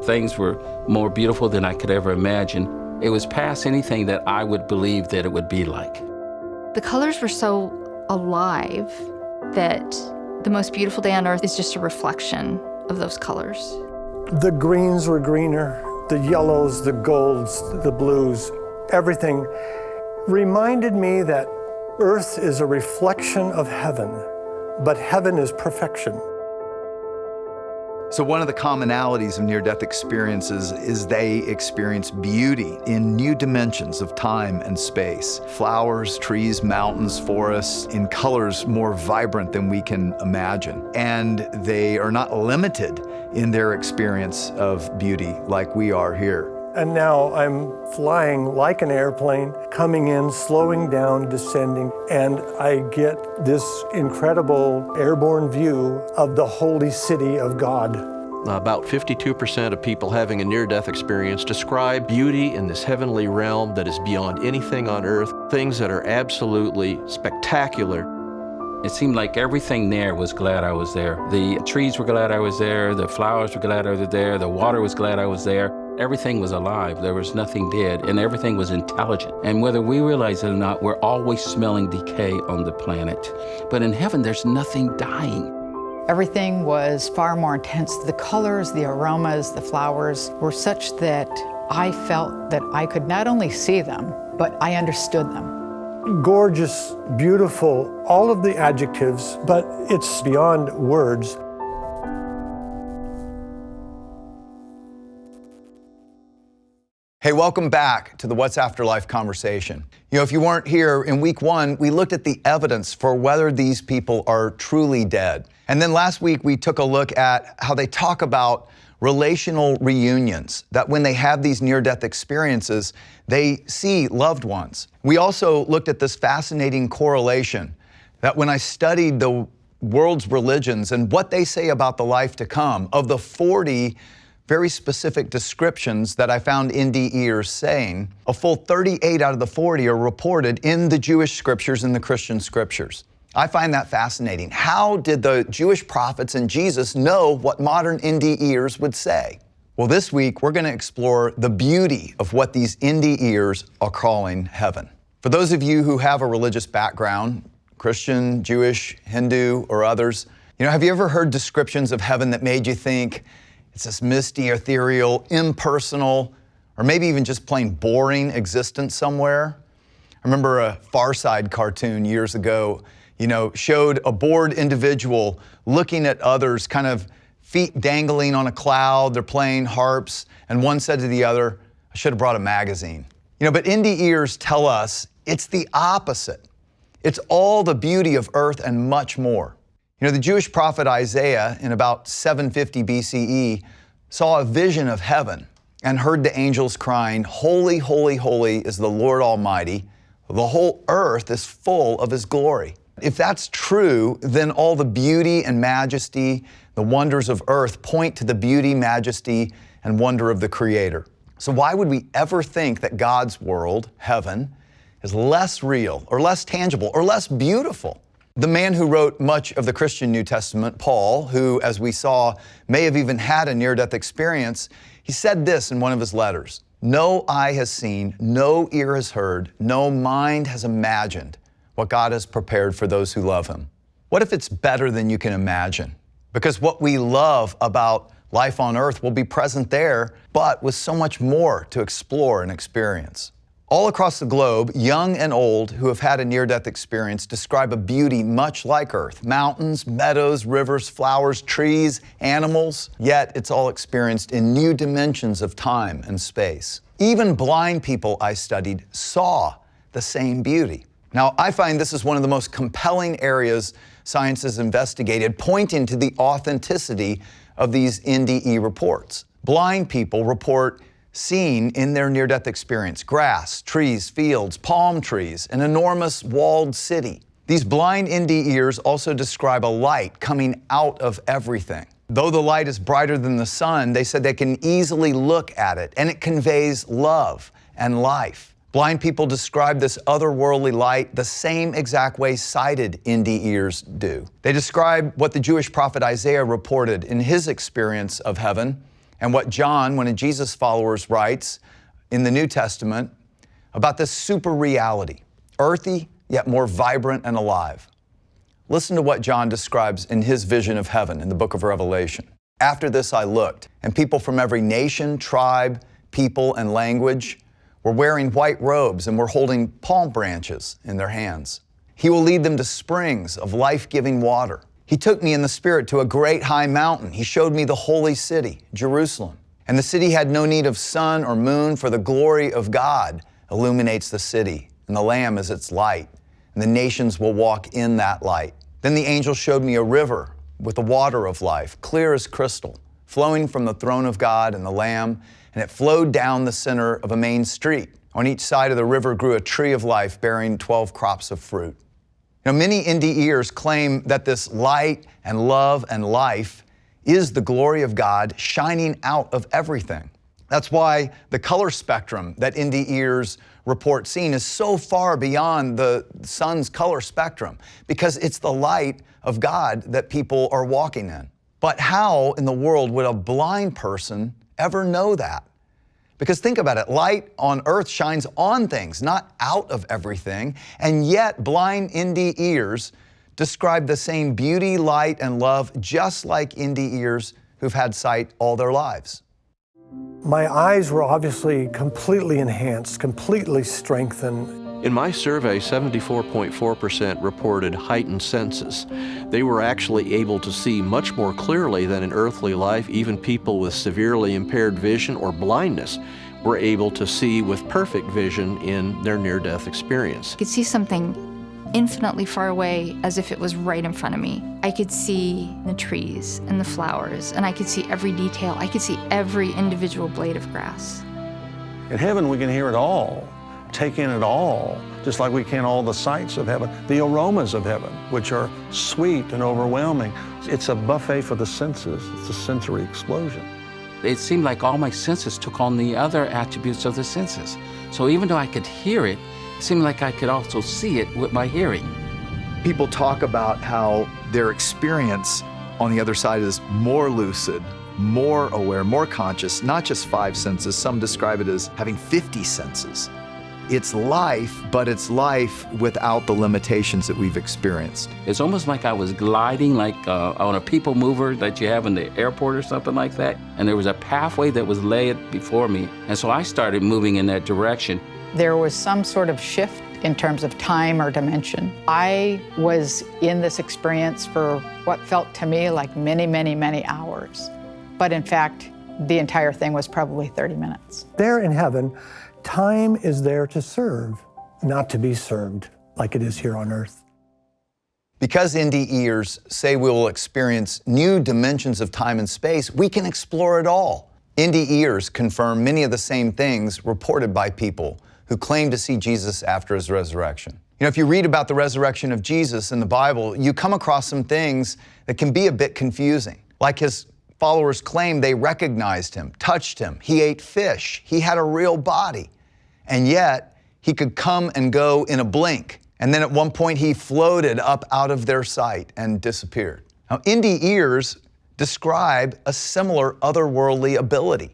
Things were more beautiful than I could ever imagine. It was past anything that I would believe that it would be like. The colors were so alive that the most beautiful day on earth is just a reflection of those colors. The greens were greener, the yellows, the golds, the blues, everything reminded me that earth is a reflection of heaven, but heaven is perfection. So one of the commonalities of near-death experiences is they experience beauty in new dimensions of time and space. Flowers, trees, mountains, forests, in colors more vibrant than we can imagine. And they are not limited in their experience of beauty like we are here. And now I'm flying like an airplane, coming in, slowing down, descending, and I get this incredible airborne view of the holy city of God. About 52% of people having a near-death experience describe beauty in this heavenly realm that is beyond anything on earth, things that are absolutely spectacular. It seemed like everything there was glad I was there. The trees were glad I was there, the flowers were glad I was there, the water was glad I was there. Everything was alive, there was nothing dead, and everything was intelligent. And whether we realize it or not, we're always smelling decay on the planet. But in heaven, there's nothing dying. Everything was far more intense. The colors, the aromas, the flowers were such that I felt that I could not only see them, but I understood them. Gorgeous, beautiful, all of the adjectives, but it's beyond words. Hey, welcome back to the What's Afterlife conversation. You know, if you weren't here, in week 1, we looked at the evidence for whether these people are truly dead. And then last week, we took a look at how they talk about relational reunions, that when they have these near-death experiences, they see loved ones. We also looked at this fascinating correlation that when I studied the world's religions and what they say about the life to come, of the 40 very specific descriptions that I found NDEers saying, a full 38 out of the 40 are reported in the Jewish scriptures and the Christian scriptures. I find that fascinating. How did the Jewish prophets and Jesus know what modern NDEers would say? Well, this week, we're going to explore the beauty of what these NDEers are calling heaven. For those of you who have a religious background, Christian, Jewish, Hindu, or others, have you ever heard descriptions of heaven that made you think it's this misty, ethereal, impersonal, or maybe even just plain boring existence somewhere? I remember a Far Side cartoon years ago, showed a bored individual looking at others, kind of feet dangling on a cloud, they're playing harps, and one said to the other, I should have brought a magazine. But NDEers tell us it's the opposite. It's all the beauty of earth and much more. The Jewish prophet Isaiah in about 750 BCE saw a vision of heaven and heard the angels crying, "Holy, holy, holy is the Lord Almighty. The whole earth is full of His glory." If that's true, then all the beauty and majesty, the wonders of earth point to the beauty, majesty, and wonder of the Creator. So why would we ever think that God's world, heaven, is less real or less tangible or less beautiful? The man who wrote much of the Christian New Testament, Paul, who, as we saw, may have even had a near-death experience, he said this in one of his letters: "No eye has seen, no ear has heard, no mind has imagined what God has prepared for those who love Him." What if it's better than you can imagine? Because what we love about life on earth will be present there, but with so much more to explore and experience. All across the globe, young and old who have had a near-death experience describe a beauty much like earth: mountains, meadows, rivers, flowers, trees, animals, yet it's all experienced in new dimensions of time and space. Even blind people I studied saw the same beauty. Now, I find this is one of the most compelling areas science has investigated, pointing to the authenticity of these NDE reports. Blind people report seeing in their near-death experience grass, trees, fields, palm trees, an enormous walled city. These blind NDEers also describe a light coming out of everything. Though the light is brighter than the sun, they said they can easily look at it, and it conveys love and life. Blind people describe this otherworldly light the same exact way sighted NDEers do. They describe what the Jewish prophet Isaiah reported in his experience of heaven and what John, one of Jesus' followers, writes in the New Testament about this super reality, earthy yet more vibrant and alive. Listen to what John describes in his vision of heaven in the book of Revelation. After this I looked, and people from every nation, tribe, people, and language were wearing white robes and were holding palm branches in their hands. He will lead them to springs of life-giving water. He took me in the Spirit to a great high mountain. He showed me the holy city, Jerusalem. And the city had no need of sun or moon, for the glory of God illuminates the city, and the Lamb is its light, and the nations will walk in that light. Then the angel showed me a river with the water of life, clear as crystal, flowing from the throne of God and the Lamb, and it flowed down the center of a main street. On each side of the river grew a tree of life bearing 12 crops of fruit. Now, many NDEers claim that this light and love and life is the glory of God shining out of everything. That's why the color spectrum that NDEers report seeing is so far beyond the sun's color spectrum, because it's the light of God that people are walking in. But how in the world would a blind person ever know that? Because think about it, light on earth shines on things, not out of everything, and yet blind NDEers describe the same beauty, light, and love just like NDEers who've had sight all their lives. My eyes were obviously completely enhanced, completely strengthened. In my survey, 74.4% reported heightened senses. They were actually able to see much more clearly than in earthly life. Even people with severely impaired vision or blindness were able to see with perfect vision in their near-death experience. I could see something infinitely far away as if it was right in front of me. I could see the trees and the flowers, and I could see every detail. I could see every individual blade of grass. In heaven, we can hear it all, take in it all, just like we can all the sights of heaven, the aromas of heaven, which are sweet and overwhelming. It's a buffet for the senses. It's a sensory explosion. It seemed like all my senses took on the other attributes of the senses. So even though I could hear it, it seemed like I could also see it with my hearing. People talk about how their experience on the other side is more lucid, more aware, more conscious, not just 5 senses. Some describe it as having 50 senses. It's life, but it's life without the limitations that we've experienced. It's almost like I was gliding like on a people mover that you have in the airport or something like that. And there was a pathway that was laid before me. And so I started moving in that direction. There was some sort of shift in terms of time or dimension. I was in this experience for what felt to me like many, many, many hours. But in fact, the entire thing was probably 30 minutes. There in heaven, time is there to serve, not to be served like it is here on earth. Because NDEers say we will experience new dimensions of time and space, we can explore it all. NDEers confirm many of the same things reported by people who claim to see Jesus after his resurrection. You know, if you read about the resurrection of Jesus in the Bible, you come across some things that can be a bit confusing. Like his followers claim they recognized him, touched him, he ate fish, he had a real body, and yet he could come and go in a blink. And then at one point he floated up out of their sight and disappeared. Now, NDEers describe a similar otherworldly ability.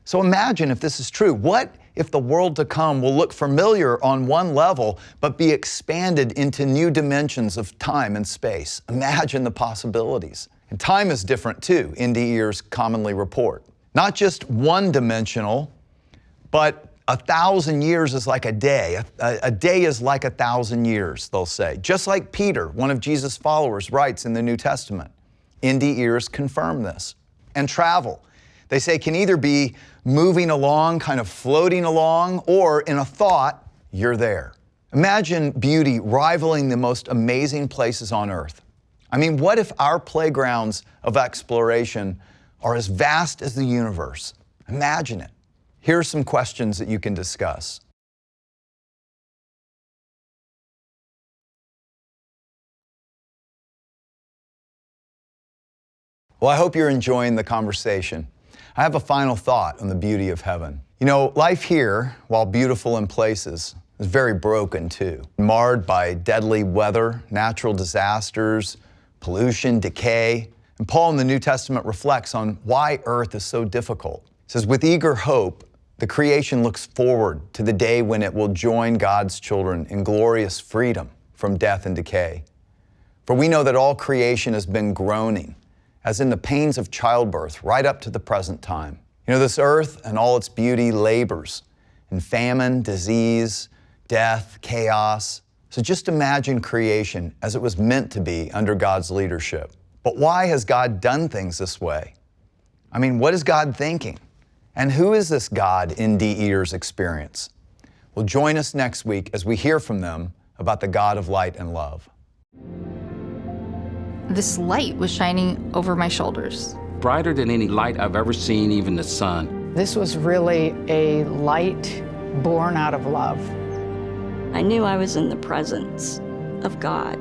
So imagine if this is true. What if the world to come will look familiar on one level, but be expanded into new dimensions of time and space? Imagine the possibilities. And time is different too, NDEers commonly report. Not just one-dimensional, but 1,000 years is like a day. A day is like 1,000 years, they'll say. Just like Peter, one of Jesus' followers, writes in the New Testament. NDEers confirm this. And travel, they say, can either be moving along, kind of floating along, or in a thought, you're there. Imagine beauty rivaling the most amazing places on earth. I mean, what if our playgrounds of exploration are as vast as the universe? Imagine it. Here are some questions that you can discuss. Well, I hope you're enjoying the conversation. I have a final thought on the beauty of heaven. You know, life here, while beautiful in places, is very broken too. Marred by deadly weather, natural disasters, pollution, decay. And Paul in the New Testament reflects on why earth is so difficult. He says, with eager hope, the creation looks forward to the day when it will join God's children in glorious freedom from death and decay. For we know that all creation has been groaning, as in the pains of childbirth, right up to the present time. You know, this earth and all its beauty labors in famine, disease, death, chaos. So just imagine creation as it was meant to be under God's leadership. But why has God done things this way? I mean, what is God thinking? And who is this God in D-Eater's experience? Well, join us next week as we hear from them about the God of light and love. This light was shining over my shoulders. Brighter than any light I've ever seen, even the sun. This was really a light born out of love. I knew I was in the presence of God.